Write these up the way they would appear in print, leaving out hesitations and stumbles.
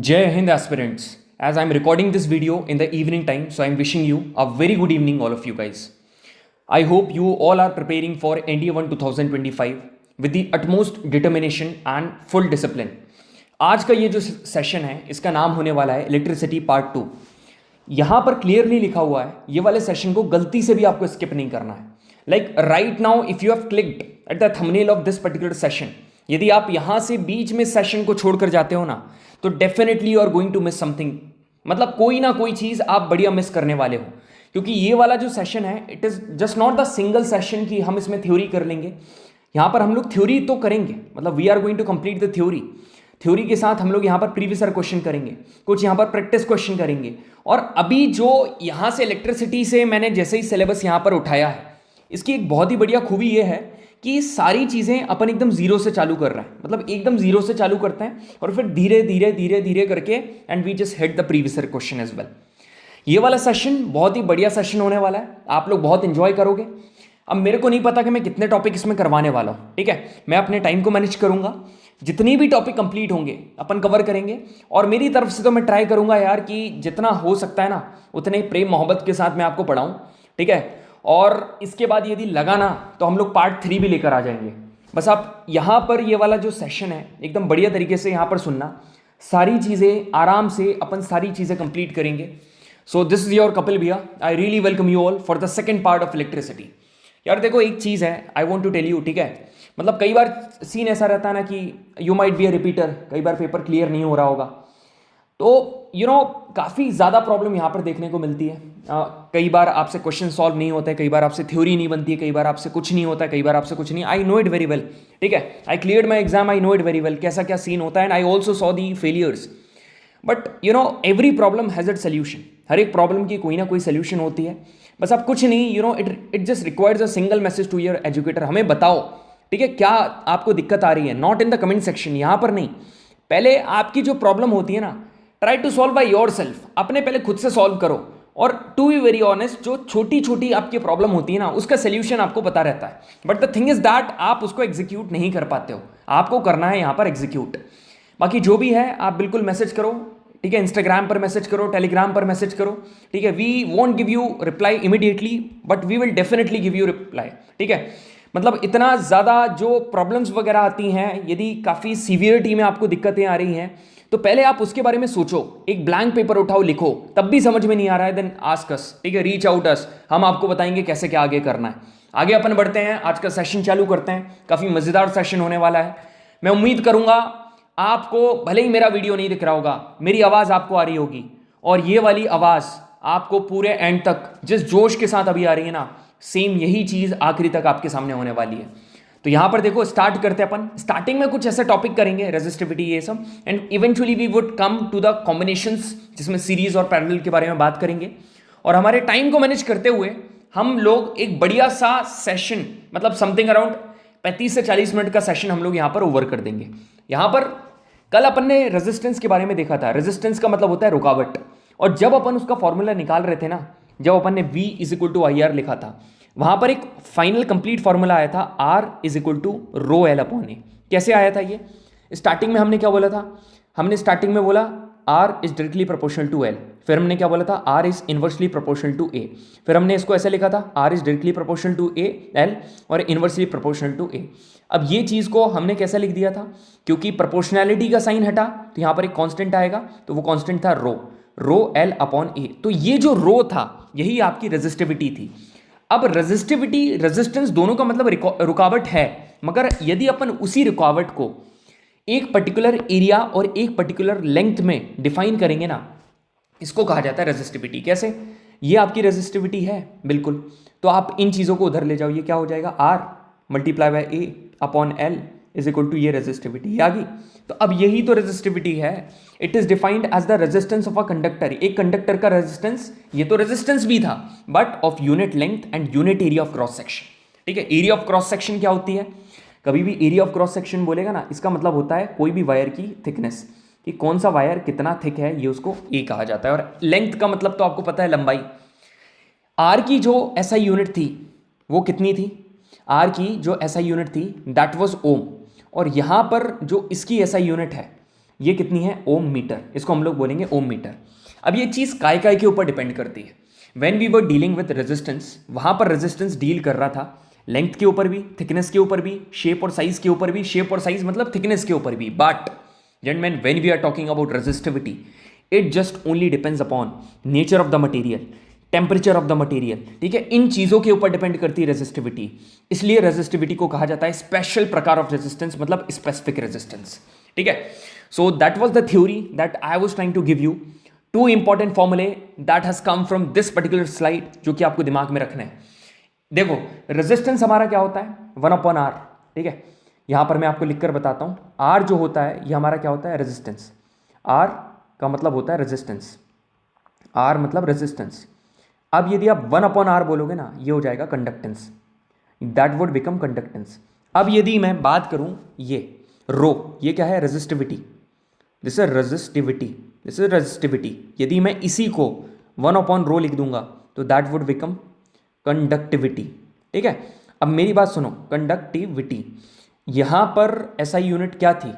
Jai Hind aspirants. As I'm recording this video in the evening time, so I'm wishing you a very good evening, all of you guys. I hope you all are preparing for NDA 1 2025 with the utmost determination and full discipline. आज का ये जो session है इसका नाम होने वाला है इलेक्ट्रिसिटी पार्ट 2. यहाँ पर क्लियरली लिखा हुआ है ये वाले सेशन को गलती से भी आपको स्किप नहीं करना है. Like right now if you have clicked at the thumbnail of this particular session, यदि आप यहाँ से बीच में सेशन को छोड़कर जाते हो ना तो definitely you are going to miss something. मतलब कोई ना कोई चीज़ आप बढ़िया मिस करने वाले हो, क्योंकि ये वाला जो सेशन है it is just not the single session कि हम इसमें थ्योरी कर लेंगे. यहाँ पर हम लोग थ्योरी तो करेंगे, मतलब we are going to complete the theory के साथ हम लोग यहाँ पर प्रीवियस ईयर क्वेश्चन करेंगे, कुछ यहाँ पर प्रैक्टिस क्वेश्चन करेंगे. और अभी जो यहाँ से इलेक्ट्रिसिटी से मैंने जैसे ही सिलेबस यहाँ पर उठाया है, इसकी एक बहुत ही बढ़िया खूबी ये है कि सारी चीज़ें अपन एकदम जीरो से चालू कर रहे हैं. मतलब एकदम जीरो से चालू करते हैं और फिर धीरे धीरे धीरे धीरे करके and we just hit the previous year question as well. ये वाला सेशन बहुत ही बढ़िया सेशन होने वाला है, आप लोग बहुत इंजॉय करोगे. अब मेरे को नहीं पता कि मैं कितने टॉपिक इसमें करवाने वाला हूँ, ठीक है. मैं अपने टाइम को मैनेज करूँगा, जितनी भी टॉपिक कंप्लीट होंगे अपन कवर करेंगे. और मेरी तरफ से तो मैं ट्राई करूँगा यार कि जितना हो सकता है ना उतने प्रेम मोहब्बत के साथ मैं आपको पढ़ाऊँ, ठीक है. और इसके बाद यदि लगा ना तो हम लोग पार्ट 3 भी लेकर आ जाएंगे. बस आप यहाँ पर ये वाला जो सेशन है एकदम बढ़िया तरीके से यहाँ पर सुनना, सारी चीज़ें आराम से अपन सारी चीज़ें कंप्लीट करेंगे. So this is your Kapil भैया. I really welcome you all for the second part of electricity. यार देखो एक चीज़ है, I want to tell you, ठीक है. मतलब कई बार सीन ऐसा रहता है ना कि you might be a repeater, कई बार पेपर क्लियर नहीं हो रहा होगा, तो काफ़ी ज़्यादा प्रॉब्लम यहाँ पर देखने को मिलती है. कई बार आपसे क्वेश्चन सॉल्व नहीं होता है, कई बार आपसे थ्योरी नहीं बनती है, कई बार आपसे कुछ नहीं होता है, कई बार आपसे कुछ नहीं. I know it very well, ठीक है. I cleared my exam, I know it very well कैसा क्या सीन होता है. And I also saw the failures. But every problem has it solution. हर एक प्रॉब्लम की कोई ना कोई सोल्यूशन होती है. बस आप कुछ नहीं, it just requires a single message to your educator. हमें बताओ, ठीक है, क्या आपको दिक्कत आ रही है. Not in the comment section, यहाँ पर नहीं. पहले आपकी जो प्रॉब्लम होती है ना, try to solve by yourself. अपने पहले खुद से सॉल्व करो. और टू बी वेरी ऑनेस्ट, जो छोटी छोटी आपकी प्रॉब्लम होती है ना उसका सोल्यूशन आपको पता रहता है. But the thing is that आप उसको एग्जीक्यूट नहीं कर पाते हो. आपको करना है यहाँ पर एग्जीक्यूट. बाकी जो भी है आप बिल्कुल मैसेज करो, ठीक है. इंस्टाग्राम पर मैसेज करो, टेलीग्राम पर मैसेज करो, ठीक है. We won't give you reply immediately but we will definitely give you reply, ठीक है. मतलब इतना ज़्यादा जो प्रॉब्लम्स वगैरह आती हैं, यदि काफ़ी सीवियरिटी में आपको दिक्कतें आ रही हैं, तो पहले आप उसके बारे में सोचो. एक ब्लैंक पेपर उठाओ, लिखो. तब भी समझ में नहीं आ रहा है, देन आस्क अस, ठीक है. रीच आउट अस, हम आपको बताएंगे कैसे क्या आगे करना है. आगे अपन बढ़ते हैं, आज का सेशन चालू करते हैं. काफ़ी मज़ेदार सेशन होने वाला है. मैं उम्मीद करूंगा आपको, भले ही मेरा वीडियो नहीं दिख रहा होगा, मेरी आवाज़ आपको आ रही होगी. और ये वाली आवाज़ आपको पूरे एंड तक जिस जोश के साथ अभी आ रही है ना, सेम यही चीज़ आखिरी तक आपके सामने होने वाली है. तो यहाँ पर देखो, स्टार्ट करते हैं अपन. स्टार्टिंग में कुछ ऐसे टॉपिक करेंगे, रेजिस्टिविटी ये सब, and eventually we would come to the combinations, जिसमें सीरीज और पैरेलल के बारे में बात करेंगे. और हमारे टाइम को मैनेज करते हुए हम लोग एक बढ़िया सा सेशन, मतलब समथिंग अराउंड 35 से 40 मिनट का सेशन हम लोग यहाँ पर ओवर कर देंगे. यहाँ पर कल अपन ने रेजिस्टेंस के बारे में देखा था. रेजिस्टेंस का मतलब होता है रुकावट. और जब अपन उसका फॉर्मूला निकाल रहे थे ना, जब अपन ने V = IR लिखा था, वहां पर एक फाइनल कंप्लीट फॉर्मूला आया था, R = ρL/A. कैसे आया था ये? स्टार्टिंग में हमने क्या बोला था? हमने स्टार्टिंग में बोला R is directly proportional to L. फिर हमने क्या बोला था? R is inversely proportional to A. फिर हमने इसको ऐसे लिखा था, R is directly proportional to L और इनवर्सली प्रोपोर्शनल टू A. अब ये चीज़ को हमने कैसे लिख दिया था? क्योंकि प्रोपोर्शनैलिटी का साइन हटा तो यहाँ पर एक कॉन्स्टेंट आएगा, तो वो कॉन्स्टेंट था ρL/A. तो ये जो रो था यही आपकी रेजिस्टिविटी थी. अब रेजिस्टिविटी, रेजिस्टेंस दोनों का मतलब रुकावट है, मगर यदि अपन उसी रुकावट को एक पर्टिकुलर एरिया और एक पर्टिकुलर लेंथ में डिफाइन करेंगे ना, इसको कहा जाता है रेजिस्टिविटी. कैसे? ये आपकी रेजिस्टिविटी है, बिल्कुल. तो आप इन चीज़ों को उधर ले जाओ, ये क्या हो जाएगा? R × A/L = ये रेजिस्टिविटी, ये आ गई. तो अब यही तो रेजिस्टिविटी है. It is defined as the resistance of a conductor. एक कंडक्टर का रेजिस्टेंस, ये तो रेजिस्टेंस भी था but of unit length and unit area of cross section, ठीक है. एरिया ऑफ क्रॉस सेक्शन क्या होती है? कभी भी एरिया ऑफ क्रॉस सेक्शन बोलेगा ना, इसका मतलब होता है कोई भी वायर की थिकनेस, कि कौन सा वायर कितना थिक है, ये उसको A कहा जाता है. और लेंथ का मतलब तो आपको पता है, लंबाई. R की जो SI यूनिट थी वो कितनी थी? R की जो SI यूनिट थी दैट वाज ओम. और यहाँ पर जो इसकी SI यूनिट है ये कितनी है, ओम मीटर, इसको हम लोग बोलेंगे ओम मीटर। अब ये चीज़ काय काय के ऊपर डिपेंड करती है। When we were dealing with resistance, वहाँ पर रेजिस्टेंस डील कर रहा था लेंथ के ऊपर भी, थिकनेस के ऊपर भी, शेप और साइज के ऊपर भी, शेप और साइज मतलब थिकनेस के ऊपर भी। But gentleman, when we are talking about resistivity, it just only depends upon nature of the material, temperature of the material, ठीक है, इन चीज़ों के ऊपर डिपेंड करती है रेजिस्टिविटी। इसलिए रेजिस्टिविटी को कहा जाता है स्पेशल प्रकार ऑफ रेजिस्टेंस, मतलब स्पेसिफिक रेजिस्टेंस, ठीक है। So that was the theory that I was trying to give you, two important फॉर्मूले that has come from this particular slide, जो कि आपको दिमाग में रखना है। देखो, रेजिस्टेंस हमारा क्या होता है, 1/r, ठीक है। यहां पर मैं आपको लिखकर बताता हूं, आर जो होता है ये हमारा क्या होता है, रेजिस्टेंस। आर का मतलब होता है रेजिस्टेंस, आर मतलब रेजिस्टेंस। अब यदि आप 1/r बोलोगे ना, ये हो जाएगा conductance, that would become conductance. अब यदि मैं बात करूं ये रो, ये क्या है, resistivity, this is resistivity, this is resistivity. यदि मैं इसी को 1/ρ लिख दूंगा तो दैट वुड बिकम कंडक्टिविटी, ठीक है। अब मेरी बात सुनो, कंडक्टिविटी, यहां पर एसआई यूनिट क्या थी,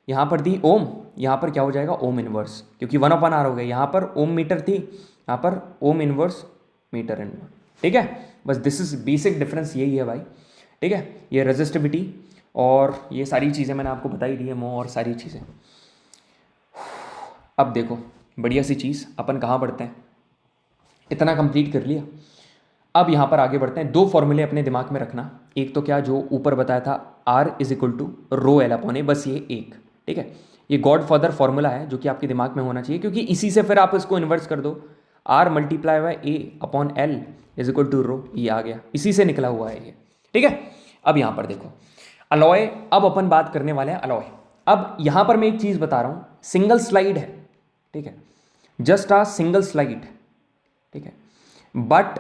यहां पर थी ओम, यहां पर क्या हो जाएगा, ओम इनवर्स, क्योंकि 1/r हो गया। यहां पर ओम मीटर थी, यहां पर ओम इनवर्स मीटर इनवर्स, ठीक है। बस दिस इज बेसिक डिफरेंस, यही है भाई, ठीक है। ये रेजिस्टिविटी और ये सारी चीज़ें मैंने आपको बताई दी है, मोह और सारी चीज़ें। अब देखो, बढ़िया सी चीज़, अपन कहाँ बढ़ते हैं, इतना कंप्लीट कर लिया। अब यहाँ पर आगे बढ़ते हैं। दो फॉर्मूले अपने दिमाग में रखना, एक तो क्या, जो ऊपर बताया था, R = ρl/a, बस ये एक, ठीक है। ये गॉड फादर फॉर्मूला है जो कि आपके दिमाग में होना चाहिए, क्योंकि इसी से फिर आप इसको इन्वर्स कर दो, R × A/L = ρ, ये आ गया, इसी से निकला हुआ है ये, ठीक है। अब यहाँ पर देखो अलॉय, अब अपन बात करने वाले हैं अलॉय। अब यहाँ पर मैं एक चीज़ बता रहा हूँ, सिंगल स्लाइड है, ठीक है, जस्ट आ सिंगल स्लाइड, ठीक है, but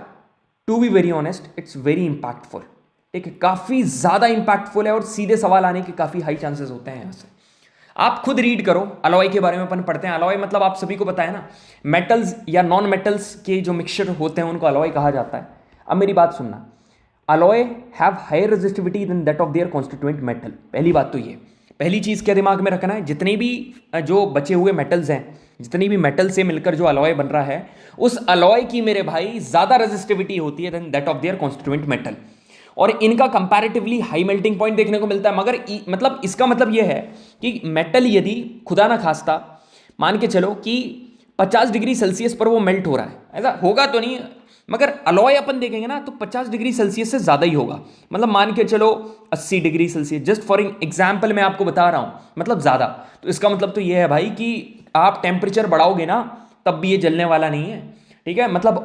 to be very honest it's very impactful, ठीक है, काफ़ी ज़्यादा इंपैक्टफुल है और सीधे सवाल आने के काफ़ी हाई चांसेस होते हैं यहाँ से। आप खुद रीड करो, अलॉय के बारे में अपन पढ़ते हैं। अलॉय मतलब आप सभी को पता है ना, मेटल्स या नॉन मेटल्स के जो मिक्सचर होते हैं उनको अलॉय कहा जाता है। अब मेरी बात सुनना, alloy have higher resistivity than that of their constituent metal. पहली बात तो ये, पहली चीज़ क्या दिमाग में रखना है, जितने भी जो बचे हुए मेटल्स हैं, जितनी भी मेटल से मिलकर जो अलॉय बन रहा है, उस अलॉय की मेरे भाई ज़्यादा रेजिस्टिविटी होती है than that of their constituent metal, और इनका कंपैरेटिवली हाई मेल्टिंग पॉइंट देखने को मिलता है। मगर मतलब इसका मतलब यह है कि मेटल यदि खुदा ना खास्ता मान के चलो कि 50 डिग्री सेल्सियस पर वो मेल्ट हो रहा है, ऐसा होगा तो नहीं, मगर अलॉय अपन देखेंगे ना तो 50 डिग्री सेल्सियस से ज़्यादा ही होगा। मतलब मान के चलो 80 degree Celsius, just for example मैं आपको बता रहा हूँ, मतलब ज़्यादा। तो इसका मतलब तो ये है भाई कि आप टेम्परेचर बढ़ाओगे ना तब भी ये जलने वाला नहीं है, ठीक है। मतलब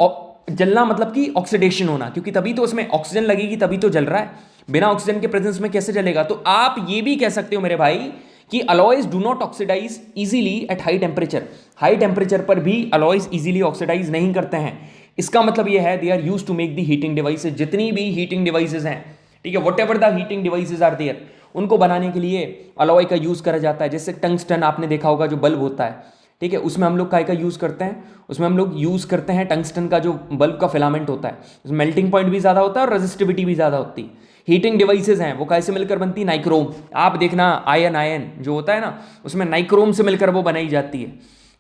जलना मतलब कि ऑक्सीडेशन होना, क्योंकि तभी तो उसमें ऑक्सीजन लगेगी, तभी तो जल रहा है, बिना ऑक्सीजन के प्रेजेंस में कैसे जलेगा। तो आप ये भी कह सकते हो मेरे भाई कि alloys do not oxidize easily at high temperature. High temperature पर भी अलॉयज इजीली ऑक्सीडाइज नहीं करते हैं। इसका मतलब ये है they are use to make the heating devices, जितनी भी हीटिंग डिवाइसेज हैं, ठीक है, whatever the heating devices are there, उनको बनाने के लिए अलॉय का यूज करा जाता है। जैसे टंगस्टन आपने देखा होगा, जो बल्ब होता है, ठीक है, उसमें हम लोग काय का यूज़ करते हैं, उसमें हम लोग यूज़ करते हैं टंगस्टन का, जो बल्ब का फिलामेंट होता है, उसमें मेल्टिंग पॉइंट भी ज़्यादा होता है और रेजिस्टिविटी भी ज़्यादा होती है। हीटिंग डिवाइसेज हैं वो कैसे मिलकर बनती है, नाइक्रोम। आप देखना आयन जो होता है ना, उसमें नाइक्रोम से मिलकर वो बनाई जाती है,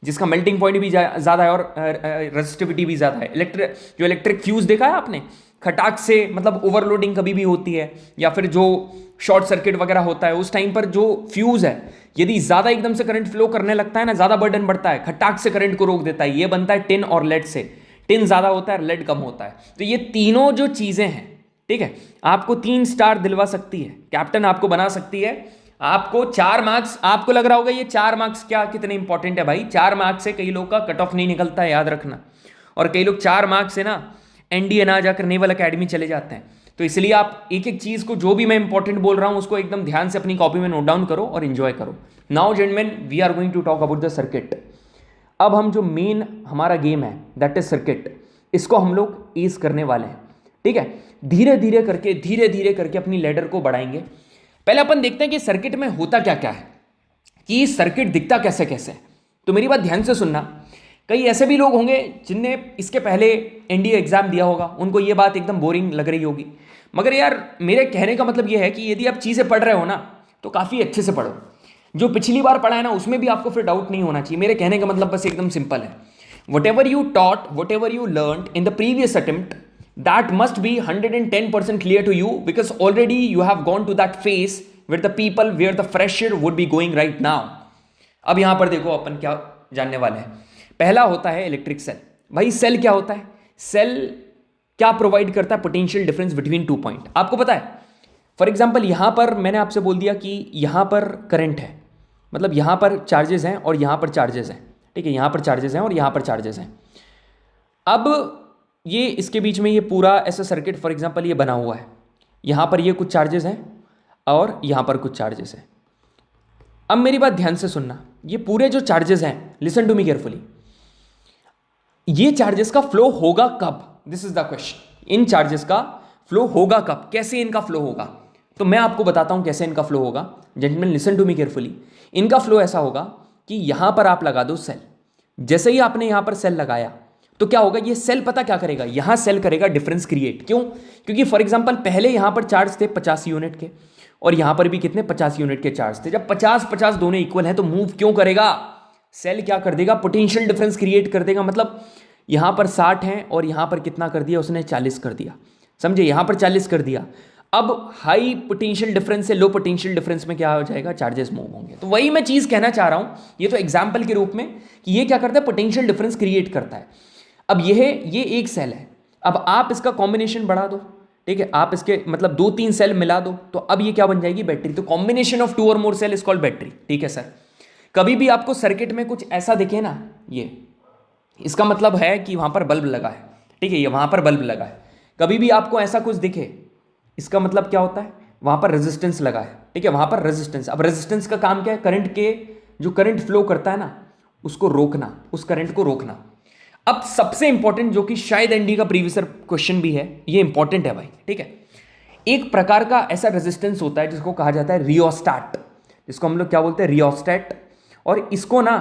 जिसका मेल्टिंग पॉइंट भी ज़्यादा है और रेजिस्टिविटी भी ज़्यादा है। इलेक्ट्रिक फ्यूज़ देखा है आपने, खटाक से मतलब ओवरलोडिंग कभी भी होती है, या फिर जो शॉर्ट सर्किट वगैरह होता है उस टाइम पर जो फ्यूज़ है, यदि ज़्यादा एकदम से करंट फ्लो करने लगता है ना, ज़्यादा बर्डन बढ़ता है, खटाक से करंट को रोक देता है। ये बनता है टिन और लेड से, टिन ज़्यादा होता है, लेड कम होता है। तो ये तीनों जो चीज़ें हैं, ठीक है, आपको 3 स्टार दिलवा सकती है, कैप्टन आपको बना सकती है। आपको 4 मार्क्स, आपको लग रहा होगा ये 4 मार्क्स क्या कितने इंपॉर्टेंट है भाई। 4 मार्क्स से कई लोग का कट ऑफ नहीं निकलता है, याद रखना। और कई लोग 4 मार्क्स से ना एनडीए ना जाकर नेवल अकेडमी चले जाते हैं। तो इसलिए आप एक एक चीज़ को, जो भी मैं इंपॉर्टेंट बोल रहा हूं, उसको एकदम ध्यान से अपनी कॉपी में नोट डाउन करो और एंजॉय करो। Now gentleman, we are going to talk about the circuit. अब हम जो मेन हमारा गेम है दैट इज सर्किट, इसको हम लोग एज करने वाले हैं, ठीक है। धीरे धीरे करके अपनी लैडर को बढ़ाएंगे। पहले अपन देखते हैं कि सर्किट में होता क्या क्या है, कि सर्किट दिखता कैसे कैसे। तो मेरी बात ध्यान से सुनना। कई ऐसे भी लोग होंगे जिनने इसके पहले एनडीए एग्जाम दिया होगा, उनको ये बात एकदम बोरिंग लग रही होगी, मगर यार मेरे कहने का मतलब ये है कि यदि आप चीज़ें पढ़ रहे हो ना तो काफ़ी अच्छे से पढ़ो। जो पिछली बार पढ़ा है ना उसमें भी आपको फिर डाउट नहीं होना चाहिए। मेरे कहने का मतलब बस एकदम सिंपल है, what ever you taught, what ever you learn in the previous attempt, that must be 110% clear to you, because already you have gone to that phase where the people, where the fresher would be going right now. अब यहां पर देखो अपन क्या जानने वाले हैं। पहला होता है इलेक्ट्रिक सेल। भाई सेल क्या होता है? सेल क्या प्रोवाइड करता है? Potential difference between 2 point. आपको पता है, फॉर एग्जांपल यहां पर मैंने आपसे बोल दिया कि यहां पर करंट है, मतलब यहां पर चार्जेस हैं और यहां पर चार्जेस हैं, ठीक है, यहां पर चार्जेस हैं और यहां पर चार्जेस हैं। अब ये इसके बीच में ये पूरा ऐसा सर्किट फॉर एग्जांपल ये बना हुआ है, यहाँ पर ये कुछ चार्जेस हैं और यहाँ पर कुछ चार्जेस हैं। अब मेरी बात ध्यान से सुनना, ये पूरे जो चार्जेस हैं, लिसन टू मी केयरफुली, ये चार्जेस का फ्लो होगा कब? This is the question. In charges का फ्लो होगा कब? कैसे इनका फ्लो होगा? तो मैं आपको बताता हूं कैसे इनका फ्लो होगा। Gentleman listen to me carefully. इनका फ्लो ऐसा होगा कि यहां पर आप लगा दो सेल। जैसे ही आपने यहां पर सेल लगाया तो क्या होगा? ये सेल पता क्या करेगा? यहां सेल करेगा डिफरेंस क्रिएट। क्यों? क्योंकि फॉर एग्जांपल पहले यहां पर चार्ज थे 50 यूनिट के और यहां पर भी कितने 50 यूनिट के चार्ज थे। जब 50-50 दोनों इक्वल हैं तो मूव क्यों करेगा? सेल क्या कर देगा? पोटेंशियल डिफरेंस क्रिएट कर देगा। मतलब यहां पर 60 है और यहां पर कितना कर दिया उसने? 40 कर दिया। समझे? यहां पर 40 कर दिया। अब हाई पोटेंशियल डिफरेंस से लो पोटेंशियल डिफरेंस में क्या हो जाएगा? चार्जेस मूव होंगे। तो वही मैं चीज कहना चाह रहा हूं, ये तो एग्जाम्पल के रूप में, कि ये क्या करता है? पोटेंशियल डिफरेंस क्रिएट करता है। अब ये एक सेल है, अब आप इसका कॉम्बिनेशन बढ़ा दो, ठीक है, आप इसके मतलब 2-3 सेल मिला दो, तो अब ये क्या बन जाएगी? बैटरी। तो कॉम्बिनेशन ऑफ 2 और मोर सेल इज कॉल्ड बैटरी। ठीक है सर। कभी भी आपको सर्किट में कुछ ऐसा दिखे ना, ये इसका मतलब है कि वहां पर बल्ब लगा है, ठीक है, ये वहां पर बल्ब लगा है। कभी भी आपको ऐसा कुछ दिखे, इसका मतलब क्या होता है? वहां पर रेजिस्टेंस लगा है, ठीक है, वहां पर रेजिस्टेंस। अब रेजिस्टेंस का काम क्या है? करंट के जो करंट फ्लो करता है ना, उसको रोकना, उस करंट को रोकना। अब सबसे इंपॉर्टेंट, जो कि शायद एनडी का प्रीवियस क्वेश्चन भी है, ये इंपॉर्टेंट है भाई, ठीक है। एक प्रकार का ऐसा रेजिस्टेंस होता है जिसको कहा जाता है रियोस्टैट, जिसको हम लोग क्या बोलते हैं? रियोस्टैट। और इसको ना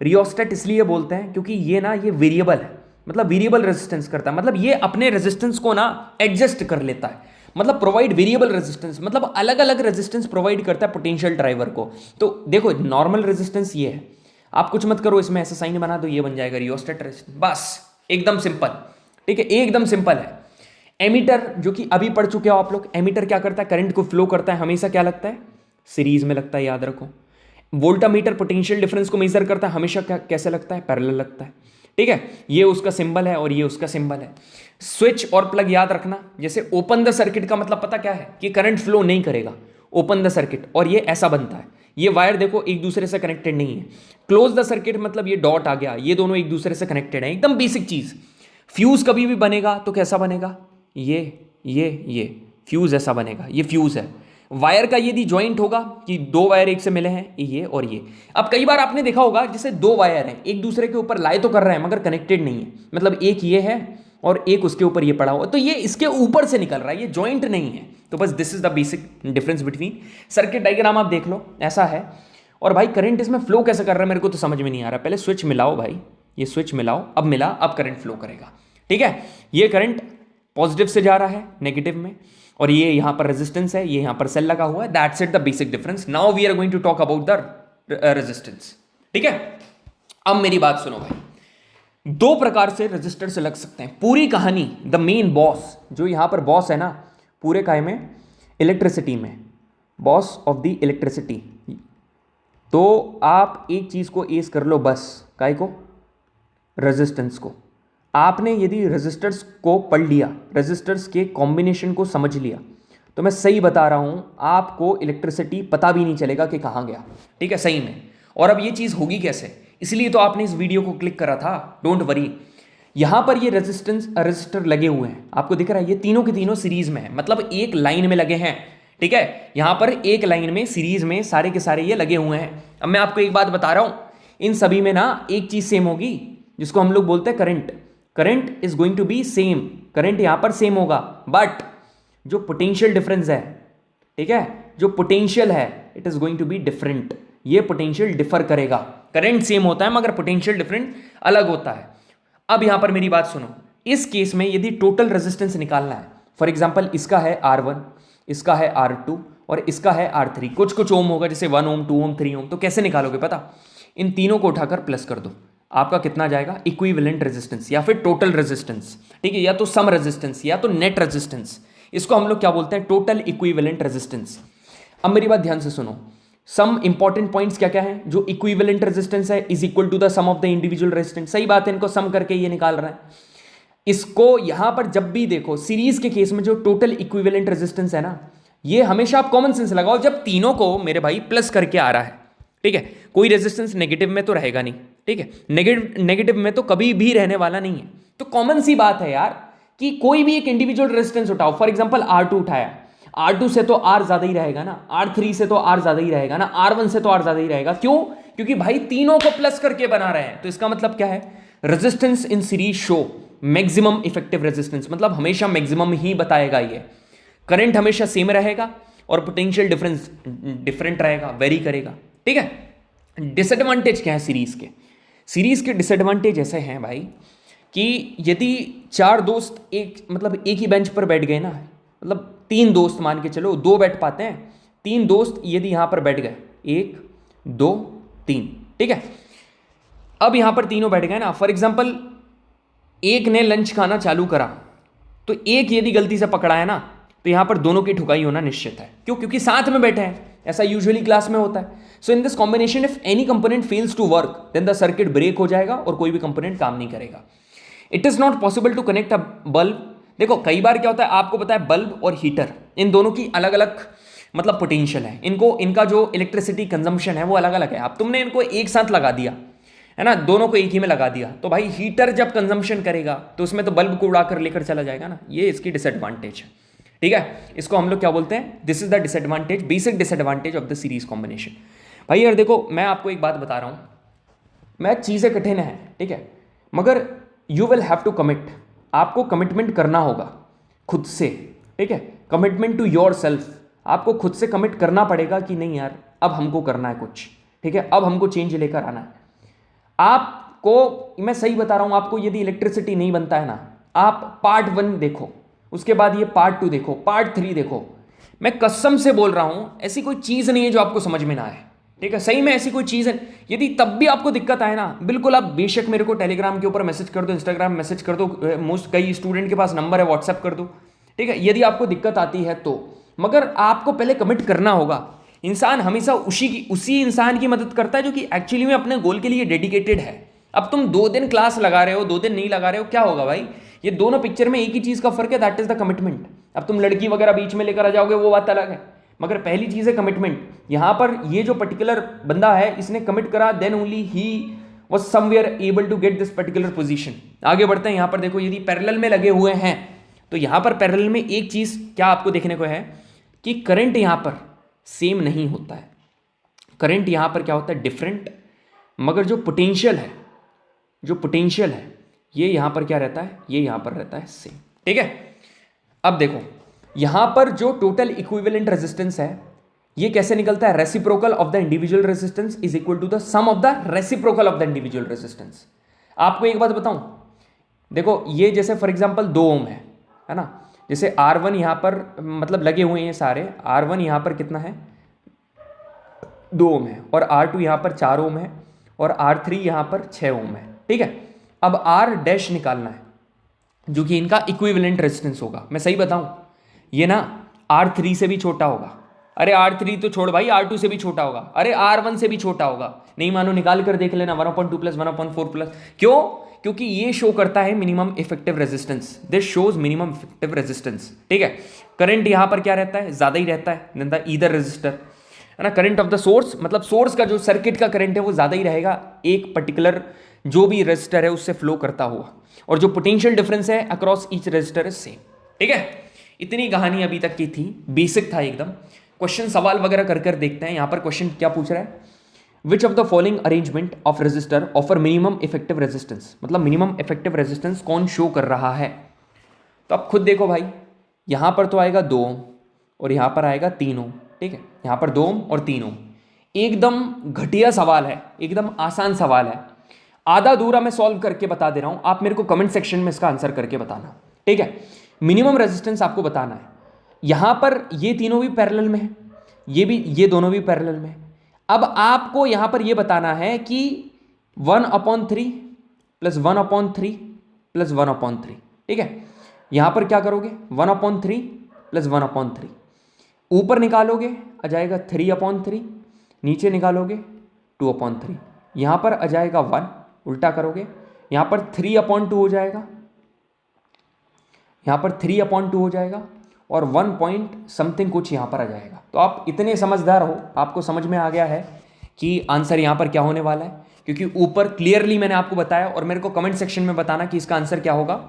रियोस्टैट इसलिए बोलते हैं क्योंकि ये ना ये वेरिएबल है, मतलब वेरिएबल रेजिस्टेंस करता है, मतलब ये अपने रेजिस्टेंस को ना एडजस्ट कर लेता है, मतलब प्रोवाइड वेरिएबल रेजिस्टेंस, मतलब अलग अलग रेजिस्टेंस प्रोवाइड करता है पोटेंशियल ड्राइवर को। तो देखो नॉर्मल रेजिस्टेंस ये है, आप कुछ मत करो, इसमें ऐसा साइन बना दो, ये बन जाएगा रियोस्टेट रेजिस्टेंस। बस एकदम सिंपल, ठीक है, एकदम सिंपल है। एमीटर, जो कि अभी पढ़ चुके हो आप लोग, एमीटर क्या करता है? करंट को फ्लो करता है, हमेशा क्या लगता है? सीरीज में लगता है, याद रखो। वोल्टामीटर पोटेंशियल डिफरेंस को मेजर करता है, हमेशा कैसे लगता है? पैरेलल लगता है, ठीक है। ये उसका सिंबल है और ये उसका सिंबल है। स्विच और प्लग याद रखना, जैसे ओपन द सर्किट का मतलब पता क्या है? कि करंट फ्लो नहीं करेगा, ओपन द सर्किट, और ये ऐसा बनता है। ये वायर देखो एक दूसरे से कनेक्टेड नहीं है। क्लोज द सर्किट मतलब ये डॉट आ गया, ये दोनों एक दूसरे से कनेक्टेड है, एकदम बेसिक चीज। फ्यूज कभी भी बनेगा तो कैसा बनेगा? ये फ्यूज ऐसा बनेगा, ये फ्यूज है। वायर का यदि ज्वाइंट होगा कि 2 वायर एक से मिले हैं, ये और ये। अब कई बार आपने देखा होगा जैसे 2 वायर हैं, एक दूसरे के ऊपर लाए तो कर रहे हैं मगर कनेक्टेड नहीं है, मतलब एक ये है और एक उसके ऊपर ये पड़ा हुआ, तो ये इसके ऊपर से निकल रहा है, ये ज्वाइंट नहीं है। तो बस this is the basic difference between. Circuit diagram आप देख लो, ऐसा है। और भाई करंट इसमें फ्लो कैसे कर रहा है मेरे को तो समझ में नहीं आ रहा। पहले स्विच मिलाओ भाई, ये स्विच मिलाओ, अब मिला, अब करंट फ्लो करेगा, ठीक है। ये करंट पॉजिटिव से जा रहा है नेगेटिव में, और ये यहां पर रेजिस्टेंस है, ये यहां पर सेल लगा हुआ है। That's it the basic difference. Now we are going to talk about the resistance, ठीक है। अब मेरी बात सुनो भाई, 2 प्रकार से रजिस्टर से लग सकते हैं। पूरी कहानी, द मेन बॉस, जो यहां पर बॉस है ना पूरे काय में, इलेक्ट्रिसिटी में, बॉस ऑफ द इलेक्ट्रिसिटी। तो आप एक चीज को एस कर लो बस, काय को? रेजिस्टेंस को। आपने यदि रेजिस्टर्स को पढ़ लिया, रेजिस्टर्स के कॉम्बिनेशन को समझ लिया, तो मैं सही बता रहा हूं, आपको इलेक्ट्रिसिटी पता भी नहीं चलेगा कि कहां गया, ठीक है, सही में। और अब ये चीज होगी कैसे? इसलिए तो आपने इस वीडियो को क्लिक करा था, डोंट वरी। यहां पर ये रजिस्टर लगे हुए हैं, आपको दिख रहा है, ये तीनों के तीनों सीरीज में है, मतलब एक लाइन में लगे हैं, ठीक है। यहां पर एक लाइन में सीरीज में सारे के सारे ये लगे हुए हैं। अब मैं आपको एक बात बता रहा हूं, इन सभी में ना एक चीज सेम होगी, जिसको हम लोग बोलते हैं current. Current is going to be same, current यहां पर सेम होगा, बट जो पोटेंशियल डिफरेंस है, ठीक है, जो पोटेंशियल है, it is going to be different. ये पोटेंशियल डिफर करेगा। करंट सेम होता है मगर पोटेंशियल डिफरेंट अलग होता है। अब यहां पर मेरी बात सुनो, इस केस में यदि टोटल रेजिस्टेंस निकालना है, फॉर एग्जांपल इसका है R1, इसका है R2 और इसका है R3, कुछ कुछ ओम होगा जैसे 1 ओम 2 ओम 3 ओम। तो कैसे निकालोगे पता, इन तीनों को उठाकर प्लस कर दो, आपका कितना जाएगा, इक्विवेलेंट रेजिस्टेंस या फिर टोटल रेजिस्टेंस, ठीक है, या तो सम रेजिस्टेंस या तो नेट रेजिस्टेंस, इसको हम लोग क्या बोलते हैं, टोटल इक्विवेलेंट रेजिस्टेंस। अब मेरी बात ध्यान से सुनो, सम इंपॉर्टेंट पॉइंट्स क्या क्या है, जो इक्विवेलेंट रेजिस्टेंस है is equal to the sum of the individual resistance, सही बात है, इनको सम करके ये निकाल रहे हैं। इसको यहां पर जब भी देखो सीरीज के केस में जो टोटल इक्विवेलेंट रेजिस्टेंस है ना, ये हमेशा आप कॉमन सेंस लगाओ, जब तीनों को मेरे भाई प्लस करके आ रहा है, ठीक है, कोई रेजिस्टेंस नेगेटिव में तो रहेगा नहीं, ठीक है, नेगेटिव में तो कभी भी रहने वाला नहीं है। तो कॉमन सी बात है यार कि कोई भी एक इंडिविजुअल रेजिस्टेंस उठाओ, फॉर एग्जांपल R2 उठाया, R2 से तो R ज्यादा ही रहेगा ना, R3 से तो R ज्यादा ही रहेगा ना, R1 से तो R ज्यादा ही रहेगा, क्यों, क्योंकि भाई तीनों को प्लस करके बना रहे हैं। तो इसका मतलब क्या है, resistance in series show maximum effective resistance, मतलब हमेशा मैक्सिमम ही बताएगा ये, करंट हमेशा सेम रहेगा और पोटेंशियल डिफरेंस डिफरेंट रहेगा, वेरी करेगा, ठीक है। डिसएडवांटेज क्या है सीरीज के, सीरीज के डिसएडवांटेज ऐसे हैं भाई कि यदि चार दोस्त एक ही बेंच पर बैठ गए ना, मतलब तीन दोस्त मान के चलो, दो बैठ पाते हैं, तीन दोस्त यदि यहां पर बैठ गए, 1 2 3, ठीक है, अब यहां पर तीनों बैठ गए ना, फॉर एग्जाम्पल एक ने लंच खाना चालू करा, तो एक यदि गलती से पकड़ा है ना, तो यहां पर दोनों की ठुकाई होना निश्चित है, क्यों, क्योंकि साथ में बैठे हैं, ऐसा यूजुअली क्लास में होता है। So in this combination if any component fails to work then the circuit break हो जाएगा और कोई भी कंपोनेंट काम नहीं करेगा। It is not possible to connect a bulb, देखो कई बार क्या होता है, आपको पता है बल्ब और हीटर इन दोनों की अलग अलग मतलब पोटेंशियल है, इनका जो इलेक्ट्रिसिटी कंजम्पशन है वो अलग अलग है। अब तुमने इनको एक साथ लगा दिया है ना, दोनों को एक ही में लगा दिया, तो भाई हीटर जब कंजम्पशन करेगा तो उसमें तो बल्ब को उड़ाकर लेकर चला जाएगा ना, ये इसकी डिसएडवांटेज है, ठीक है। इसको हम लोग क्या बोलते हैं, this is the disadvantage, basic disadvantage of the series combination. भाई यार देखो मैं आपको एक बात बता रहा हूं, मैं चीजें कठिन है, ठीक है, मगर you will have to commit, आपको कमिटमेंट करना होगा खुद से, ठीक है, कमिटमेंट टू योर सेल्फ, आपको खुद से कमिट करना पड़ेगा कि नहीं यार अब हमको करना है कुछ, ठीक है, अब हमको चेंज लेकर आना है। आपको मैं सही बता रहा हूं, आपको यदि इलेक्ट्रिसिटी नहीं बनता है ना, आप पार्ट 1 देखो, उसके बाद ये पार्ट 2 देखो, पार्ट 3 देखो, मैं कसम से बोल रहा हूं ऐसी कोई चीज नहीं है जो आपको समझ में ना आए, ठीक है, सही में ऐसी कोई चीज है। यदि तब भी आपको दिक्कत आए ना, बिल्कुल आप बेशक मेरे को टेलीग्राम के ऊपर मैसेज कर दो, इंस्टाग्राम मैसेज कर दो, मोस्ट कई स्टूडेंट के पास नंबर है, व्हाट्सएप कर दो, ठीक है, यदि आपको दिक्कत आती है तो, मगर आपको पहले कमिट करना होगा। इंसान हमेशा उसी इंसान की मदद करता है जो कि एक्चुअली में अपने गोल के लिए डेडिकेटेड है। अब तुम 2 दिन क्लास लगा रहे हो, 2 दिन नहीं लगा रहे हो, क्या होगा भाई, ये दोनों पिक्चर में एक ही चीज का फर्क है, दैट इज द कमिटमेंट। अब तुम लड़की वगैरह बीच में लेकर आ जाओगे वो बात अलग है, मगर पहली चीज है कमिटमेंट। यहां पर ये जो पर्टिकुलर बंदा है इसने कमिट करा, देन ओनली ही was somewhere able to get this particular position. आगे बढ़ते हैं, यहां पर देखो यदि पैरेलल में लगे हुए हैं तो यहां पर पैरेलल में एक चीज क्या आपको देखने को है कि करंट यहां पर सेम नहीं होता है, करंट यहां पर क्या होता है डिफरेंट, मगर जो पोटेंशियल है ये यहां पर क्या रहता है, ये यहां पर रहता है सेम, ठीक है। अब देखो यहां पर जो टोटल इक्विवेलेंट रेजिस्टेंस है ये कैसे निकलता है, reciprocal of the individual resistance is equal to the sum of the reciprocal of the individual resistance. आपको एक बात बताऊं, देखो ये जैसे फॉर एग्जांपल 2 ओम है ना, जैसे R1 यहां पर मतलब लगे हुए हैं सारे, R1 यहां पर कितना है 2 ओम है, और R2 यहां पर 4 ओम है, और R3 यहां पर 6 ओम है, ठीक है। अब R डैश निकालना है जो कि इनका इक्विवेलेंट रेजिस्टेंस होगा। मैं सही बताऊं, ये ना R3 से भी छोटा होगा, अरे R3 तो छोड़ भाई, R2 से भी छोटा होगा, अरे R1 से भी छोटा होगा, नहीं मानो निकाल कर देख लेना, 1/2 प्लस 1/4 प्लस, क्यों, क्योंकि ये शो करता है minimum effective resistance, this shows minimum effective resistance, ठीक है। करंट यहां पर क्या रहता है, ज्यादा ही रहता है देन द ईदर रेजिस्टर, है ना। करंट ऑफ द सोर्स मतलब सोर्स का जो सर्किट का करंट है वो ज्यादा ही रहेगा एक पर्टिकुलर जो भी रेजिस्टर है उससे फ्लो करता हुआ, और जो पोटेंशियल डिफरेंस है across each resistor is same, ठीक है। इतनी कहानी अभी तक की थी, बेसिक था एकदम। क्वेश्चन सवाल वगैरह कर कर देखते हैं। यहां पर क्वेश्चन क्या पूछ रहा है, which of the following arrangement of resistor offer minimum effective resistance, मतलब मिनिमम इफेक्टिव रेजिस्टेंस कौन शो कर रहा है। तो आप खुद देखो भाई, यहां पर तो आएगा 2 ओम और यहां पर आएगा 3 ओम, ठीक है, यहां पर 2 ओम और 3 ओम। एकदम घटिया सवाल है, एकदम आसान सवाल है, आधा अधूरा मैं सॉल्व करके बता दे रहा हूं, आप मेरे को कमेंट सेक्शन में इसका आंसर करके बताना, ठीक है। मिनिमम रेजिस्टेंस आपको बताना है। यहां पर ये तीनों भी पैरेलल में है, ये दोनों भी पैरेलल में। अब आपको यहां पर ये बताना है कि 1/3 प्लस 1/3 प्लस 1/3, ठीक है। यहां पर क्या करोगे, 1/3 प्लस 1/3, ऊपर निकालोगे आ जाएगा 3/3, नीचे निकालोगे 2/3, यहां पर आ जाएगा 1, उल्टा करोगे यहां पर 3/2 हो जाएगा, यहां पर 3/2 हो जाएगा और 1 पॉइंट समथिंग कुछ यहां पर आ जाएगा। तो आप इतने समझदार हो, आपको समझ में आ गया है कि आंसर यहां पर क्या होने वाला है, क्योंकि ऊपर क्लियरली मैंने आपको बताया। और मेरे को कमेंट सेक्शन में बताना कि इसका आंसर क्या होगा,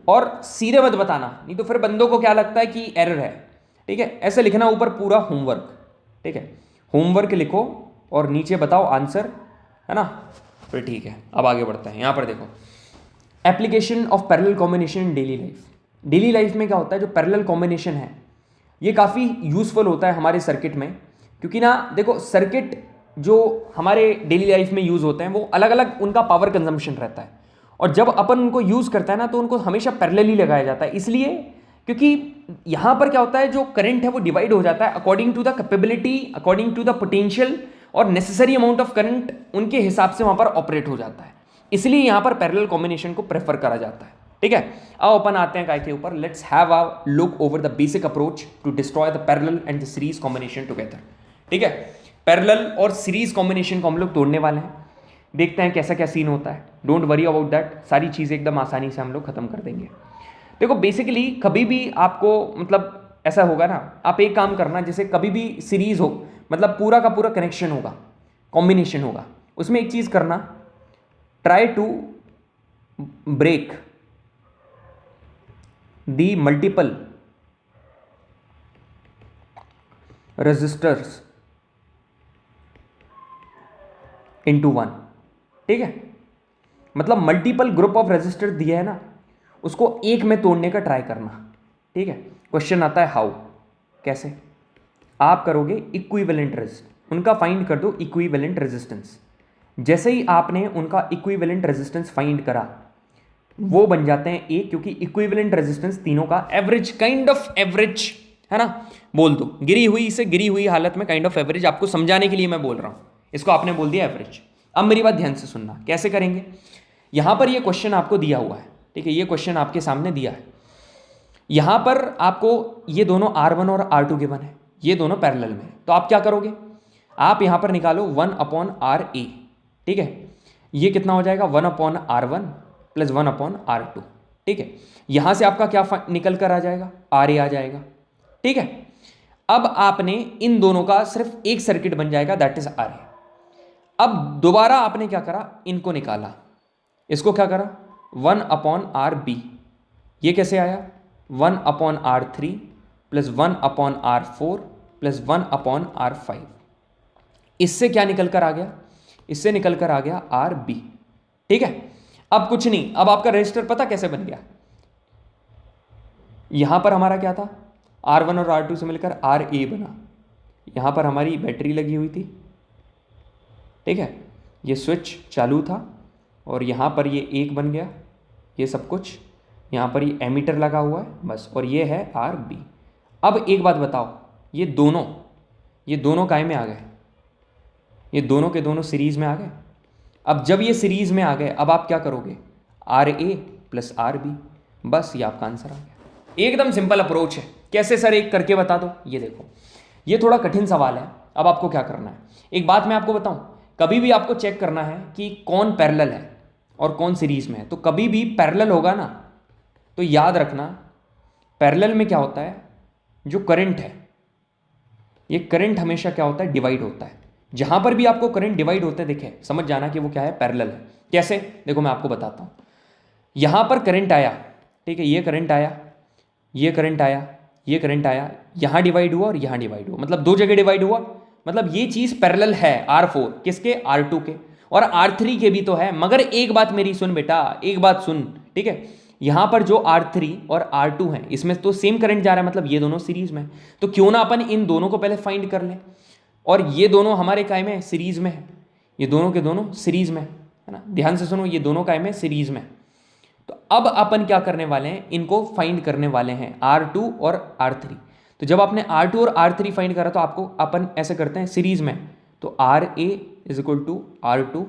और सीधे मत बताना, नहीं तो फिर बंदों को क्या लगता है कि एरर है, ठीक है। ऐसे लिखना ऊपर पूरा होमवर्क, ठीक है, होमवर्क लिखो और नीचे बताओ आंसर, है ना। फिर ठीक है, अब आगे बढ़ते हैं। यहां पर देखो, application of parallel combination in daily life. Daily life में क्या होता है, जो पैरेलल कॉम्बिनेशन है ये काफ़ी यूजफुल होता है हमारे सर्किट में, क्योंकि ना देखो सर्किट जो हमारे डेली लाइफ में यूज़ होते हैं वो अलग अलग उनका पावर कंजम्पशन रहता है, और जब अपन उनको यूज़ करते हैं ना तो उनको हमेशा पैरेलली लगाया जाता है। इसलिए क्योंकि यहाँ पर क्या होता है, जो करंट है वो डिवाइड हो जाता है according to the capability, according to the potential, और नेसेसरी अमाउंट ऑफ करंट उनके हिसाब से वहाँ पर ऑपरेट हो जाता है। इसलिए यहाँ पर पैरेलल कॉम्बिनेशन को प्रेफर करा जाता है, ठीक है। अब अपन आते हैं काय के ऊपर। Let's have a look over the basic approach to destroy the parallel and the series combination together, ठीक है। पैरेलल और सीरीज कॉम्बिनेशन को हम लोग तोड़ने वाले हैं, देखते हैं कैसा क्या सीन होता है। डोंट वरी अबाउट दैट, सारी चीज़ें एकदम आसानी से हम लोग खत्म कर देंगे। देखो बेसिकली कभी भी आपको मतलब ऐसा होगा ना, आप एक काम करना, जैसे कभी भी सीरीज हो मतलब पूरा का पूरा कनेक्शन होगा, कॉम्बिनेशन होगा, उसमें एक चीज़ करना, try to break the multiple resistors into one, ठीक है। मतलब मल्टीपल ग्रुप ऑफ रेजिस्टर दिए है ना, उसको एक में तोड़ने का ट्राई करना, ठीक है। क्वेश्चन आता है हाउ, कैसे आप करोगे, इक्विवेलेंट रेजिस्टेंस उनका फाइंड कर दो, इक्विवेलेंट रेजिस्टेंस। जैसे ही आपने उनका इक्विवेलेंट रेजिस्टेंस फाइंड करा वो बन जाते हैं एक, क्योंकि इक्विवेलेंट रेजिस्टेंस तीनों का एवरेज, काइंड ऑफ एवरेज, है ना, बोल दो गिरी हुई से गिरी हुई हालत में काइंड ऑफ एवरेज, आपको समझाने के लिए मैं बोल रहा हूं, इसको आपने बोल दिया एवरेज। अब मेरी बात ध्यान से सुनना, कैसे करेंगे। यहां पर ये क्वेश्चन आपको दिया हुआ है, ठीक है, ये क्वेश्चन आपके सामने दिया है। यहां पर आपको ये दोनों R1 और R2 गिवन है, ये दोनों पैरेलल में, तो आप क्या करोगे, आप यहां पर निकालो 1/RA, ठीक है। ये कितना हो जाएगा, 1/R1 प्लस 1/R2, ठीक है। यहां से आपका क्या निकल कर आ जाएगा, RA आ जाएगा, ठीक है। अब आपने इन दोनों का सिर्फ एक सर्किट बन जाएगा, दैट इज RA। अब दोबारा आपने क्या करा, इनको निकाला, इसको क्या करा 1/RB, ये कैसे आया 1/R3 plus 1/R4 plus 1/R5, इससे क्या निकल कर आ गया, इससे निकल कर आ गया RB, ठीक है। अब कुछ नहीं, अब आपका रजिस्टर पता कैसे बन गया, यहां पर हमारा क्या था, R1 और R2 से मिलकर RA बना, यहां पर हमारी बैटरी लगी हुई थी, ठीक है, ये स्विच चालू था और यहाँ पर ये एक बन गया, ये सब कुछ, यहाँ पर ये एमीटर लगा हुआ है बस, और ये है RB। अब एक बात बताओ, ये दोनों काय में आ गए, ये दोनों के दोनों सीरीज में आ गए। अब जब ये सीरीज में आ गए, अब आप क्या करोगे, RA प्लस RB, बस ये आपका आंसर आ गया। एकदम सिंपल अप्रोच है। कैसे सर, एक करके बता दो। ये देखो, ये थोड़ा कठिन सवाल है। अब आपको क्या करना है, एक बात मैं आपको बताऊं, कभी भी आपको चेक करना है कि कौन पैरेलल है और कौन सीरीज में है। तो कभी भी पैरेलल होगा ना, तो याद रखना पैरेलल में क्या होता है, जो करंट है, ये करंट हमेशा क्या होता है, डिवाइड होता है। जहां पर भी आपको करंट डिवाइड होते दिखे, समझ जाना कि वो क्या है, पैरेलल है। कैसे, देखो मैं आपको बताता हूं। यहां पर करंट आया, ठीक है, ये करंट आया, ये करंट आया, ये करंट आया, यहां डिवाइड हुआ और यहां डिवाइड हुआ, मतलब दो जगह डिवाइड हुआ। मतलब ये चीज पैरेलल है R4 किसके, R2 के, और R3 के भी तो है। मगर एक बात मेरी सुन बेटा, एक बात सुन, ठीक है, यहां पर जो R3 और R2 है, इसमें तो सेम करंट जा रहा है, मतलब ये दोनों सीरीज में। तो क्यों ना अपन इन दोनों को पहले फाइंड कर लें, और ये दोनों हमारे काय में, सीरीज में है, ये दोनों के दोनों सीरीज में है ना। ध्यान से सुनो, ये दोनों काय में, सीरीज में। तो अब अपन क्या करने वाले हैं, इनको फाइंड करने वाले हैं, R2 और R3। तो जब आपने R2 और R3 फाइंड करा तो आपको अपन ऐसे करते हैं सीरीज में, तो RA is equal to R2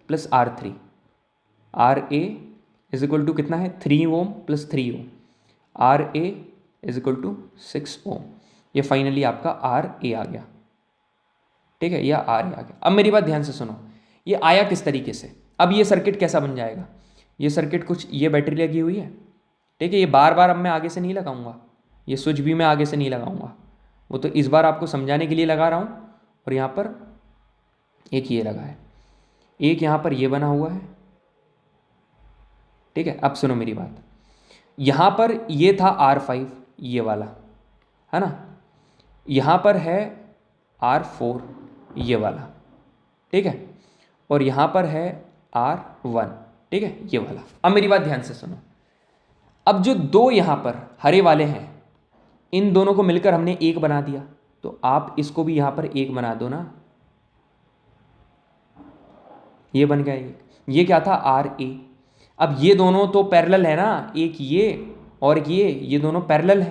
plus R3, RA is equal to कितना है 3 ohm plus 3 ohm, RA is equal to 6 ohm. ये फाइनली आपका RA आ गया, ठीक है, यह RA आ गया। अब मेरी बात ध्यान से सुनो, ये आया किस तरीके से। अब ये सर्किट कैसा बन जाएगा, ये सर्किट कुछ ये बैटरी लगी हुई है, ठीक है, ये बार बार अब मैं आगे से नहीं लगाऊंगा, ये स्विच भी मैं आगे से नहीं लगाऊंगा, वो तो इस बार आपको समझाने के लिए लगा रहा हूँ। और यहाँ पर एक ये लगा है, एक यहाँ पर ये बना हुआ है, ठीक है। अब सुनो मेरी बात, यहाँ पर ये था R5 ये वाला, है ना, यहाँ पर है R4 ये वाला, ठीक है, और यहाँ पर है R1, ठीक है, ये वाला। अब मेरी बात ध्यान से सुनो, अब जो दो यहाँ पर हरे वाले हैं, इन दोनों को मिलकर हमने एक बना दिया, तो आप इसको भी यहाँ पर एक बना दो ना, ये बन गया एक। ये क्या था RA। अब ये दोनों तो पैरेलल है ना, एक ये और एक ये दोनों पैरेलल है,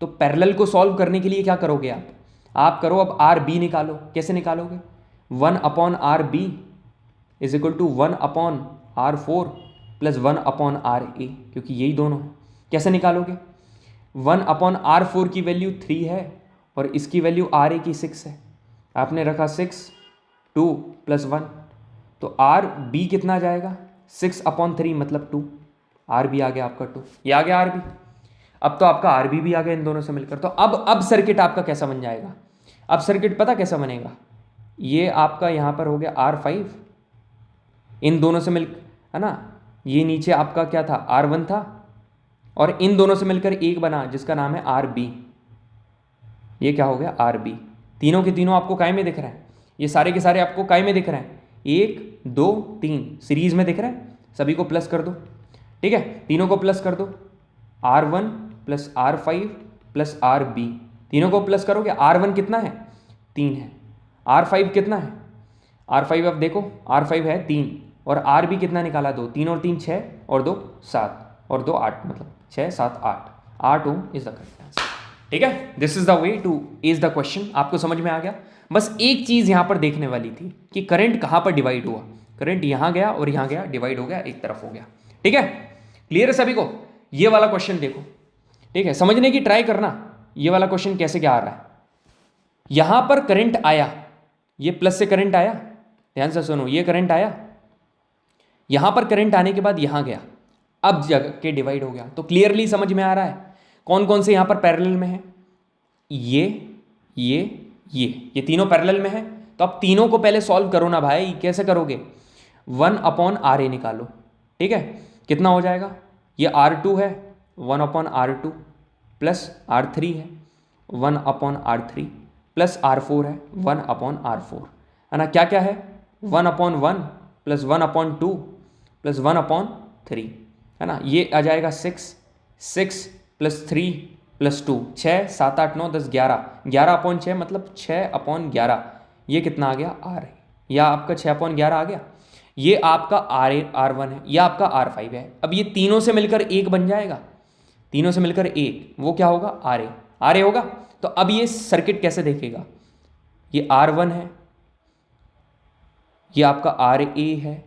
तो पैरेलल को सॉल्व करने के लिए क्या करोगे आप करो अब RB निकालो। कैसे निकालोगे, 1/RB is equal to 1/R4 plus 1/RA, क्योंकि यही दोनों है। कैसे निकालोगे, 1/R4 की वैल्यू 3 है और इसकी वैल्यू RA की 6 है, आपने रखा 6 2 प्लस 1, तो RB कितना आ जाएगा 6/3 मतलब 2, RB आ गया आपका 2, ये आ गया RB। अब तो आपका RB भी आ गया इन दोनों से मिलकर। तो अब सर्किट आपका कैसा बन जाएगा, अब सर्किट पता कैसा बनेगा, ये आपका यहाँ पर हो गया R5 इन दोनों से मिल, है ना, ये नीचे आपका क्या था R1 था, और इन दोनों से मिलकर एक बना जिसका नाम है RB, ये क्या हो गया RB। तीनों के तीनों आपको काय में दिख रहे हैं, ये सारे के सारे आपको काय में दिख रहे हैं, 1 2 3 सीरीज में दिख रहे हैं, सभी को प्लस कर दो, ठीक है, तीनों को प्लस कर दो, R1 plus R5 plus RB, तीनों को प्लस करोगे, R1 कितना है 3 है, R5 कितना है, R5 अब देखो R5 है 3 और RB कितना निकाला 2, 3 और 3 6 और 2 7 और 2 8, मतलब 6 7 8 ohm is the correct answer, ठीक है। This is the way to ace the question. आपको समझ में आ गया। बस एक चीज यहां पर देखने वाली थी कि करंट कहां पर डिवाइड हुआ, करंट यहां गया और यहां गया, डिवाइड हो गया, एक तरफ हो गया, ठीक है। क्लियर है सभी को। ये वाला क्वेश्चन देखो, ठीक है, समझने की ट्राई करना, ये वाला क्वेश्चन कैसे क्या आ रहा है। यहां पर करंट आया, ये प्लस से करंट आया, ध्यान से सुनो, ये करंट आया, यहां पर करंट आने के बाद यहां गया, अब जगह के डिवाइड हो गया। तो क्लियरली समझ में आ रहा है कौन कौन से यहां पर पैरेलल में है, ये तीनों पैरेलल में है। तो अब तीनों को पहले सॉल्व करो ना भाई, कैसे करोगे, 1/RA निकालो, ठीक है, कितना हो जाएगा, ये R2 है 1/R2 प्लस R3 है 1/R3 प्लस R4 है 1/R4, है ना, क्या क्या है 1/1 प्लस 1/2 प्लस 1/3, है ना, ये आ जाएगा 6 प्लस 3 प्लस 2 6 7 8 9 10 11 11/6 मतलब 6/11, ये कितना आ गया R है, या आपका 6/11 आ गया। ये आपका R1 है, यह आपका R5 है। अब ये तीनों से मिलकर एक बन जाएगा, तीनों से मिलकर एक, वो क्या होगा RA होगा। तो अब ये सर्किट कैसे देखेगा, ये R1 है, ये आपका RA है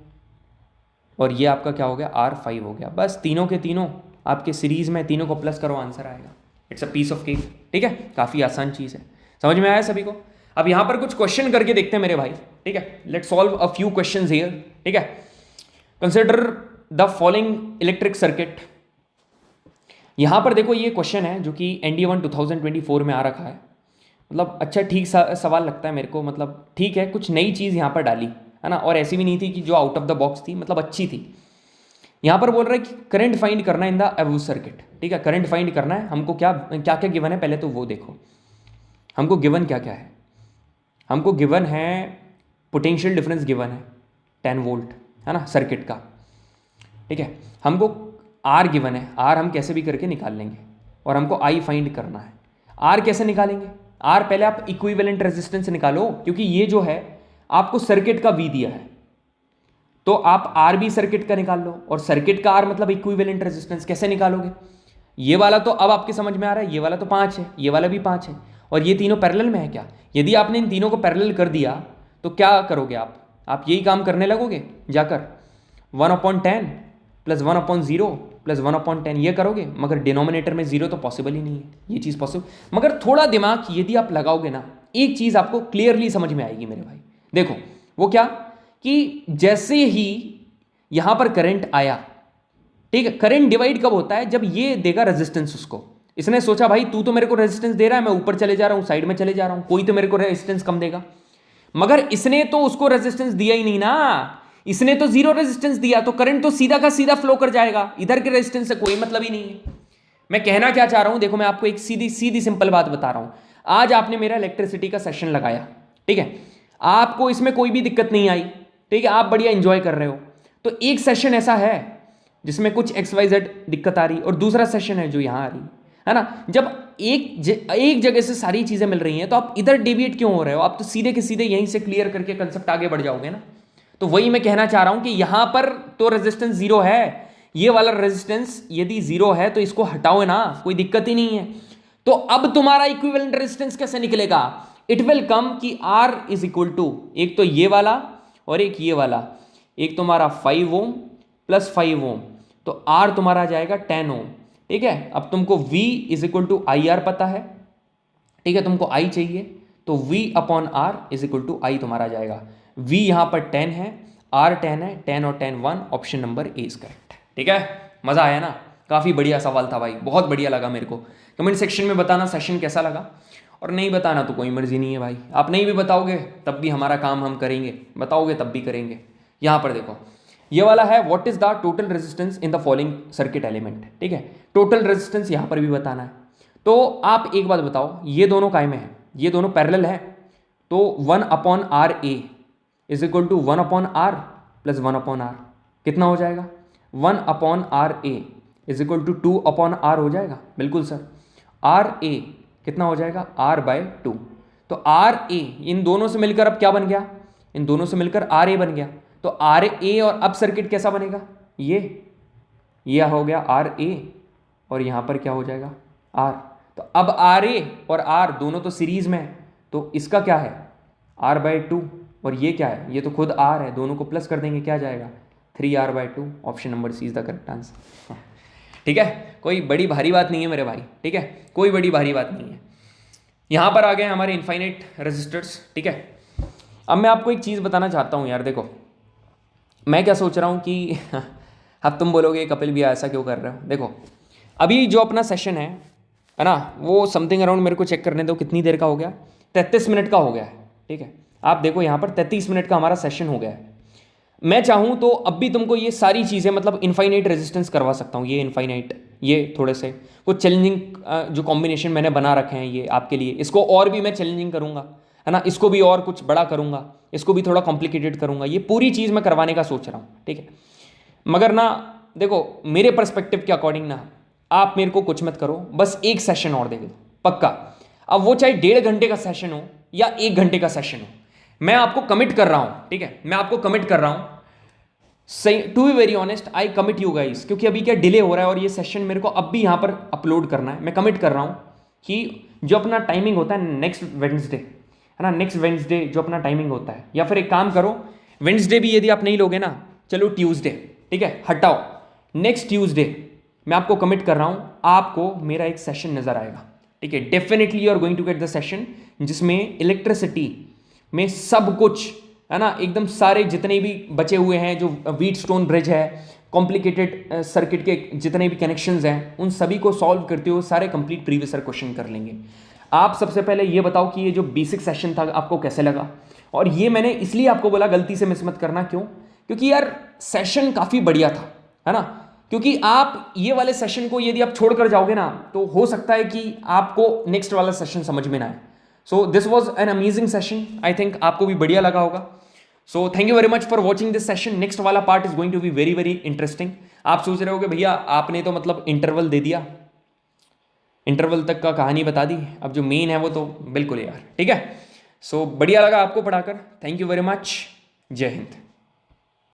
और ये आपका क्या हो गया R5 हो गया। बस तीनों के तीनों आपके सीरीज में, तीनों को प्लस करो, आंसर आएगा। It's a piece of cake, ठीक है, काफ़ी आसान चीज़ है। समझ में आया सभी को। अब यहां पर कुछ क्वेश्चन करके देखते हैं मेरे भाई, ठीक है। Let solve a few questions here, ठीक है। Consider the following electric circuit. यहां पर देखो ये क्वेश्चन है जो कि NDA 1 2024 में आ रखा है। मतलब अच्छा ठीक सवाल लगता है मेरे को, मतलब ठीक है, कुछ नई चीज़ यहाँ पर डाली है ना, और ऐसी भी नहीं थी कि जो आउट ऑफ द बॉक्स थी, मतलब अच्छी थी। यहाँ पर बोल रहा है कि करंट फाइंड करना इन द अबव सर्किट, ठीक है, करंट फाइंड करना है हमको। क्या क्या क्या गिवन है पहले तो वो देखो, हमको गिवन क्या क्या है। हमको गिवन है पोटेंशियल डिफरेंस गिवन है 10 वोल्ट, है ना, सर्किट का, ठीक है। हमको R गिवन है, R हम कैसे भी करके निकाल लेंगे, और हमको I फाइंड करना है। R कैसे निकालेंगे, R पहले आप इक्विवेलेंट रेजिस्टेंस निकालो, क्योंकि ये जो है आपको सर्किट का V दिया है, तो आप R भी सर्किट का निकाल लो, और सर्किट का R मतलब इक्विवेलेंट रेजिस्टेंस कैसे निकालोगे। ये वाला तो अब आपके समझ में आ रहा है, ये वाला तो 5 है, ये वाला भी 5 है, और ये तीनों पैरेलल में है क्या? यदि आपने इन तीनों को पैरेलल कर दिया तो क्या करोगे आप यही काम करने लगोगे जाकर 1/10 प्लस 1/0 प्लस 1/10 ये करोगे, मगर डिनोमिनेटर में 0 तो पॉसिबल ही नहीं है, ये चीज़ पॉसिबल। मगर थोड़ा दिमाग यदि आप लगाओगे ना, एक चीज़ आपको क्लियरली समझ में आएगी मेरे भाई। देखो वो क्या, कि जैसे ही यहां पर करंट आया, ठीक है, करंट डिवाइड कब होता है? जब ये देगा रेजिस्टेंस उसको। इसने सोचा भाई तू तो मेरे को रेजिस्टेंस दे रहा है, मैं ऊपर चले जा रहा हूं, साइड में चले जा रहा हूं, कोई तो मेरे को रेजिस्टेंस कम देगा। मगर इसने तो उसको रेजिस्टेंस दिया ही नहीं ना, इसने तो 0 रेजिस्टेंस दिया, तो करंट तो सीधा का सीधा फ्लो कर जाएगा, इधर के रेजिस्टेंस से कोई मतलब ही नहीं है। मैं कहना क्या चाह रहा हूं, देखो मैं आपको एक सीधी सीधी सिंपल बात बता रहा हूं। आज आपने मेरा इलेक्ट्रिसिटी का सेशन लगाया, ठीक है, आपको इसमें कोई भी दिक्कत नहीं आई, ठीक है, आप बढ़िया एंजॉय कर रहे हो। तो एक सेशन ऐसा है जिसमें कुछ XYZ दिक्कत आ रही, और दूसरा सेशन है जो यहां आ रही है ना। जब एक जगह से सारी चीजें मिल रही हैं तो आप इधर डेविएट क्यों हो रहे हो? आप तो सीधे के सीधे यहीं से क्लियर करके कंसेप्ट आगे बढ़ जाओगे ना। तो वही मैं कहना चाह रहा हूं कि यहां पर तो रेजिस्टेंस 0 है, ये वाला रेजिस्टेंस यदि 0 है तो इसको हटाओ ना, कोई दिक्कत ही नहीं है। तो अब तुम्हारा इक्विवेलेंट रेजिस्टेंस कैसे निकलेगा? इट विल कम कि R इज इक्वल टू, एक तो ये वाला और एक ये वाला, एक तुम्हारा 5 ओम प्लस 5 ओम, तो R तुम्हारा आ जाएगा 10 ओम, ठीक है। अब तुमको V is equal to IR पता है, ठीक है, तुमको I चाहिए, तो V upon R is equal to I तुम्हारा आ जाएगा। V यहां पर 10 है, R 10 है, 10 और 10 1, option number A is correct, ठीक है। मजा आया ना? काफी बढ़िया सवाल था भाई, बहुत बढ़िया लगा मेरे को। कमेंट सेक्शन में बताना सेशन कैसा लगा, और नहीं बताना तो कोई मर्जी नहीं है भाई। आप नहीं भी बताओगे तब भी हमारा काम हम करेंगे, बताओगे तब भी करेंगे। यहां पर देखो ये वाला है, what is the total resistance in the following circuit element, ठीक है। टोटल रेजिस्टेंस यहां पर भी बताना है। तो आप एक बात बताओ, ये दोनों काय में है? ये दोनों पैरेलल है, तो 1/RA is equal to 1/R plus 1/R कितना हो जाएगा? 1/RA is equal to 2/R हो जाएगा। बिल्कुल सर। RA कितना हो जाएगा? R/2। तो RA इन दोनों से मिलकर अब क्या बन गया? इन दोनों से मिलकर RA बन गया। तो RA, और अब सर्किट कैसा बनेगा? ये हो गया RA, और यहां पर क्या हो जाएगा? R। तो अब RA और R दोनों तो सीरीज में है, तो इसका क्या है? R/2, और ये क्या है? ये तो खुद R है, दोनों को प्लस कर देंगे, क्या जाएगा? 3R/2। Option number C is the correct answer, ठीक है। कोई बड़ी भारी बात नहीं है मेरे भाई, ठीक है, कोई बड़ी भारी बात नहीं है। यहां पर आ गए हमारे इनफाइनाइट रेजिस्टर्स, ठीक है। अब मैं आपको एक चीज़ बताना चाहता हूं यार, देखो मैं क्या सोच रहा हूं कि अब तुम बोलोगे कपिल भैया ऐसा क्यों कर रहे हो? देखो अभी जो अपना सेशन है ना, वो समथिंग अराउंड, मेरे को चेक करने दो कितनी देर का हो गया, 33 मिनट का हो गया है, ठीक है। आप देखो यहाँ पर 33 मिनट का हमारा सेशन हो गया है। मैं चाहूँ तो अब भी तुमको ये सारी चीज़ें मतलब इनफाइनाइट रेजिस्टेंस करवा सकता हूँ, ये इनफाइनाइट, ये थोड़े से कुछ चैलेंजिंग जो कॉम्बिनेशन मैंने बना रखे हैं ये आपके लिए, इसको और भी मैं चैलेंजिंग करूँगा, है ना, इसको भी और कुछ बड़ा करूँगा, इसको भी थोड़ा कॉम्प्लिकेटेड करूँगा, ये पूरी चीज़ मैं करवाने का सोच रहा हूँ, ठीक है। मगर ना देखो मेरे पर्सपेक्टिव के अकॉर्डिंग ना आप मेरे को कुछ मत करो, बस एक सेशन और दे दो पक्का। अब वो चाहे 1.5 घंटे का सेशन हो या 1 घंटे का सेशन हो, मैं आपको कमिट कर रहा हूं, ठीक है, मैं आपको कमिट कर रहा हूं, सही, to be very honest I commit you guys, क्योंकि अभी क्या डिले हो रहा है और ये सेशन मेरे को अब भी यहां पर अपलोड करना है। मैं कमिट कर रहा हूं कि जो अपना टाइमिंग होता है नेक्स्ट वेडनेसडे, है ना, नेक्स्ट वेडनेसडे जो अपना टाइमिंग होता है, या फिर एक काम करो वेडनेसडे भी यदि आप नहीं लोगे ना, चलो ट्यूसडे, ठीक है, हटाओ, नेक्स्ट ट्यूसडे मैं आपको कमिट कर रहा हूं, आपको मेरा एक सेशन नजर आएगा, ठीक है। Definitely you are going to get the session जिसमें इलेक्ट्रिसिटी में सब कुछ, है ना, एकदम सारे जितने भी बचे हुए हैं, जो व्हीटस्टोन ब्रिज है, कॉम्प्लिकेटेड सर्किट के जितने भी कनेक्शंस हैं, उन सभी को सॉल्व करते हुए सारे कंप्लीट प्रीवियस ईयर क्वेश्चन कर लेंगे। आप सबसे पहले ये बताओ कि ये जो बेसिक सेशन था आपको कैसे लगा, और ये मैंने इसलिए आपको बोला गलती से मिस मत करना, क्यों? क्योंकि यार सेशन काफ़ी बढ़िया था, है ना, क्योंकि आप ये वाले सेशन को यदि आप छोड़ कर जाओगे ना तो हो सकता है कि आपको नेक्स्ट वाला सेशन समझ में ना आए। So this was an amazing session, I think आपको भी बढ़िया लगा होगा। So thank you very much for watching this session. Next वाला part is going to be very very interesting. आप सोच रहे हो कि भैया आपने तो मतलब इंटरवल दे दिया, इंटरवल तक का कहानी बता दी, अब जो मेन है वो तो बिल्कुल यार, ठीक है। सो बढ़िया लगा आपको पढ़ाकर, थैंक यू वेरी मच, जय हिंद।